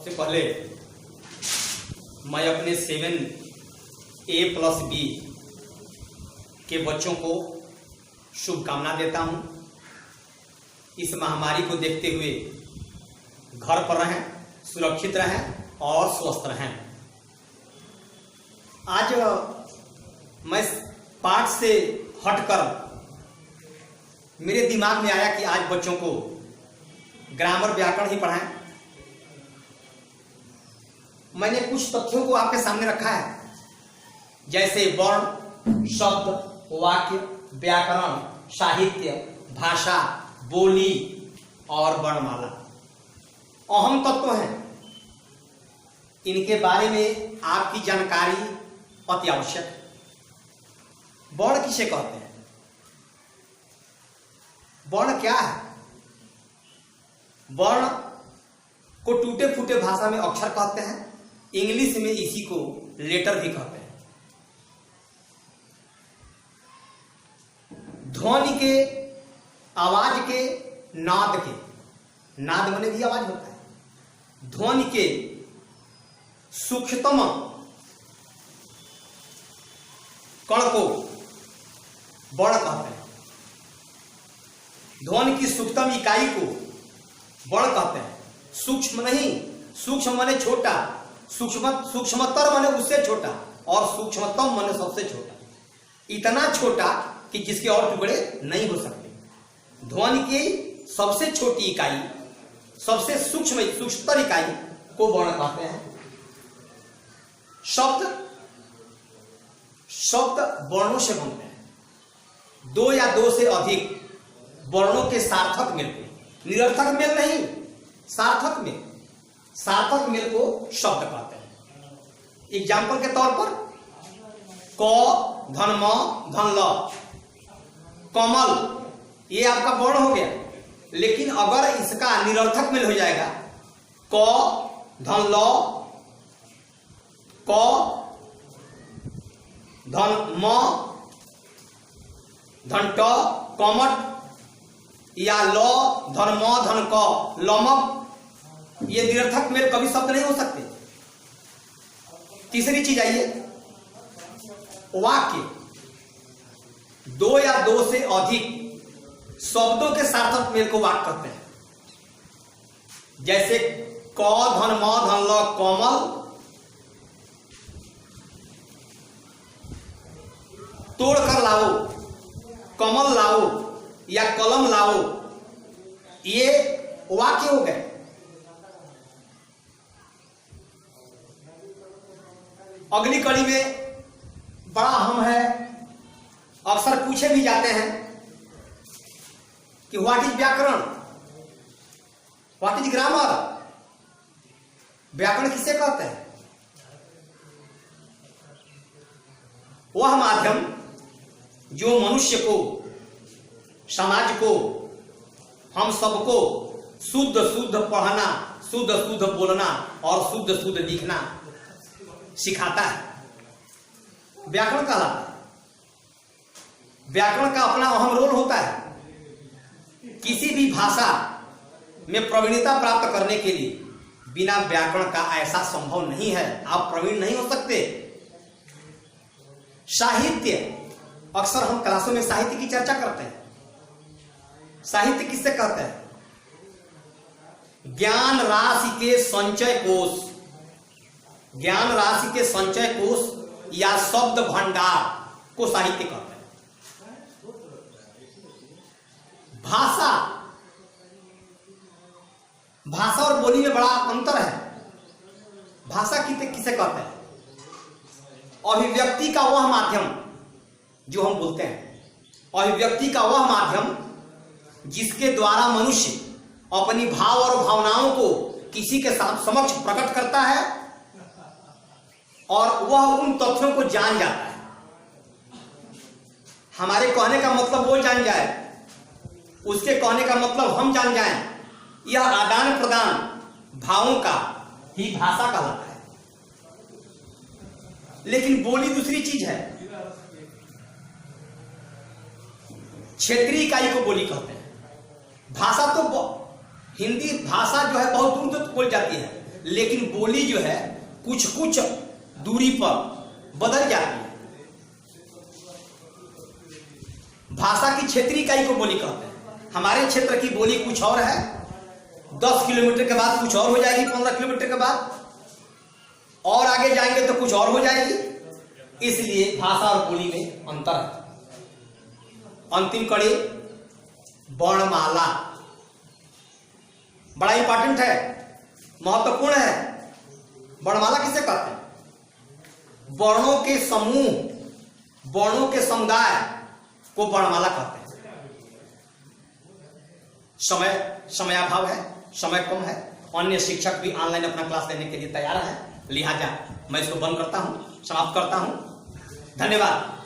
सबसे पहले मैं अपने 7A+B के बच्चों को शुभकामना देता हूं। इस महामारी को देखते हुए घर पर रहें, सुरक्षित रहें और स्वस्थ रहें। आज मैं पाठ से हटकर मेरे दिमाग में आया कि आज बच्चों को ग्रामर व्याकरण ही पढ़ाएं। मैंने कुछ तथ्यों को आपके सामने रखा है, जैसे वर्ण, शब्द, वाक्य, व्याकरण, साहित्य, भाषा, बोली और वर्णमाला अहम तत्व हैं। इनके बारे में आपकी जानकारी अति आवश्यक है। वर्ण किसे कहते हैं? वर्ण क्या है? वर्ण को टूटे फूटे भाषा में अक्षर कहते हैं। इंग्लिश में इसी को लेटर भी कहते हैं। ध्वनि के, आवाज के, नाद के, नाद माने भी आवाज होता है, ध्वनि के सूक्ष्मतम कण को वर्ण कहते हैं। ध्वनि की सूक्ष्मतम इकाई को वर्ण कहते हैं। सूक्ष्म नहीं, सूक्ष्म माने छोटा, सूक्ष्मतर माने उससे छोटा और सूक्ष्मतम माने सबसे छोटा, इतना छोटा कि जिसके और टुकड़े नहीं हो सकते। ध्वनि की सबसे छोटी इकाई, सबसे सूक्ष्मतर इकाई को वर्ण कहते हैं। शब्द वर्णों से बनते हैं। दो या दो से अधिक वर्णों के सार्थक मेल को, निरर्थक मेल नहीं, सार्थक मेल को शब्द कहते हैं। एग्जाम्पल के तौर पर क धन म धन ल, कमल, ये आपका वर्ण हो गया। लेकिन अगर इसका निरर्थक मेल हो जाएगा, क धन ल, क धन म धन ट, कमट, या ल धन म धन क, लमक, ये निरर्थक मेल कभी शब्द नहीं हो सकते। तीसरी चीज आइए, वाक्य। दो या दो से अधिक शब्दों के सार्थक मेल को वाक्य कहते हैं। जैसे क धन म धन ल, कमल, तोड़ कर लाओ, कमल लाओ या कलम लाओ, ये वाक्य हो गए। अगली कड़ी में बड़ा अहम है, अक्सर पूछे भी जाते हैं कि व्हाट इज व्याकरण, व्हाट इज ग्रामर। व्याकरण किसे कहते हैं? वह माध्यम जो मनुष्य को, समाज को, हम सबको शुद्ध शुद्ध पढ़ना, शुद्ध शुद्ध बोलना और शुद्ध शुद्ध लिखना सिखाता है, व्याकरण कहलाता है। व्याकरण का अपना अहम रोल होता है। किसी भी भाषा में प्रवीणता प्राप्त करने के लिए बिना व्याकरण का ऐसा संभव नहीं है, आप प्रवीण नहीं हो सकते। साहित्य, अक्सर हम क्लासों में साहित्य की चर्चा करते हैं। साहित्य किससे कहते हैं? ज्ञान राशि के संचय कोष, ज्ञान राशि के संचय कोष या शब्द भंडार को साहित्य कहते हैं। भाषा और बोली में बड़ा अंतर है। भाषा किसे कहते हैं? अभिव्यक्ति का वह माध्यम जो हम बोलते हैं, अभिव्यक्ति का वह माध्यम जिसके द्वारा मनुष्य अपनी भाव और भावनाओं को किसी के समक्ष प्रकट करता है और वह उन तथ्यों को जान जाता है। हमारे कहने का मतलब वो जान जाए, उसके कहने का मतलब हम जान जाएं। यह आदान प्रदान भावों का ही भाषा कहलाता है। लेकिन बोली दूसरी चीज है। क्षेत्रीय इकाई को बोली कहते हैं। भाषा तो हिंदी भाषा जो है बहुत दूर तक बोल जाती है, लेकिन बोली जो है कुछ कुछ दूरी पर बदल जाती है। भाषा की क्षेत्रीय इकाई को बोली कहते हैं। हमारे क्षेत्र की बोली कुछ और है, 10 किलोमीटर के बाद कुछ और हो जाएगी, 15 किलोमीटर के बाद और आगे जाएंगे तो कुछ और हो जाएगी। इसलिए भाषा और बोली में अंतर है। अंतिम कड़ी वर्णमाला, बड़ा इंपॉर्टेंट है, महत्वपूर्ण है। वर्णमाला किसे कहते हैं? वर्णों के समूह, वर्णों के समुदाय को वर्णमाला कहते हैं। समयाभाव है, समय कम है, अन्य शिक्षक भी ऑनलाइन अपना क्लास लेने के लिए तैयार है, लिहाजा मैं इसको बंद करता हूं, समाप्त करता हूं। धन्यवाद।